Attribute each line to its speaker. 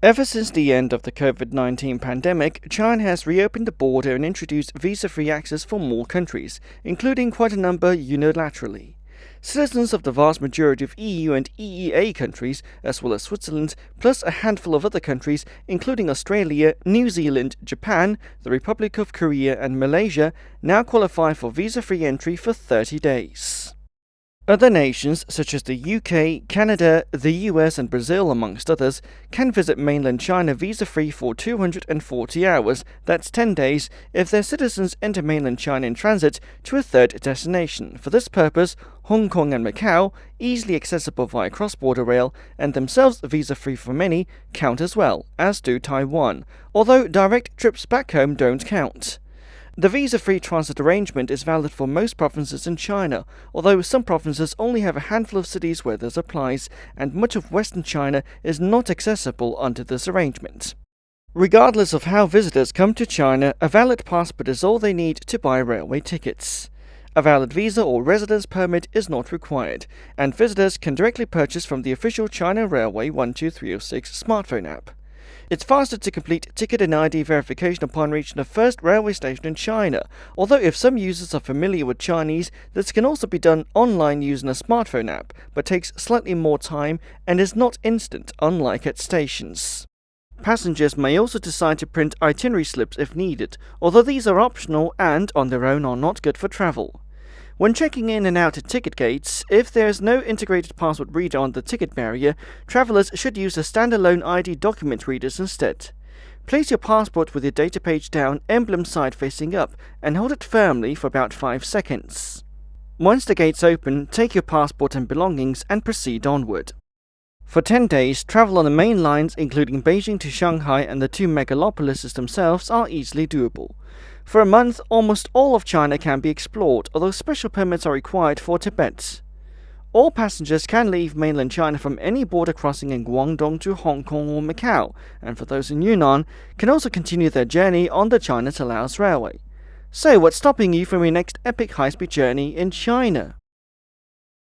Speaker 1: Ever since the end of the COVID-19 pandemic, China has reopened the border and introduced visa-free access for more countries, including quite a number unilaterally. Citizens of the vast majority of EU and EEA countries, as well as Switzerland, plus a handful of other countries, including Australia, New Zealand, Japan, the Republic of Korea, and Malaysia, now qualify for visa-free entry for 30 days. Other nations, such as the UK, Canada, the US, and Brazil, amongst others, can visit mainland China visa-free for 240 hours, that's 10 days, if their citizens enter mainland China in transit to a third destination. For this purpose, Hong Kong and Macau, easily accessible via cross-border rail, and themselves visa-free for many, count as well, as do Taiwan, although direct trips back home don't count. The visa-free transit arrangement is valid for most provinces in China, although some provinces only have a handful of cities where this applies, and much of western China is not accessible under this arrangement. Regardless of how visitors come to China, a valid passport is all they need to buy railway tickets. A valid visa or residence permit is not required, and visitors can directly purchase from the official China Railway 12306 smartphone app. It's faster to complete ticket and ID verification upon reaching the first railway station in China, although if some users are familiar with Chinese, this can also be done online using a smartphone app, but takes slightly more time and is not instant, unlike at stations. Passengers may also decide to print itinerary slips if needed, although these are optional and, on their own, are not good for travel. When checking in and out at ticket gates, if there is no integrated passport reader on the ticket barrier, travelers should use the standalone ID document readers instead. Place your passport with your data page down, emblem side facing up, and hold it firmly for about 5 seconds. Once the gates open, take your passport and belongings and proceed onward. For 10 days, travel on the main lines, including Beijing to Shanghai and the two megalopolises themselves, are easily doable. For a month, almost all of China can be explored, although special permits are required for Tibet. All passengers can leave mainland China from any border crossing in Guangdong to Hong Kong or Macau, and for those in Yunnan, can also continue their journey on the China to Laos Railway. So, what's stopping you from your next epic high-speed journey in China?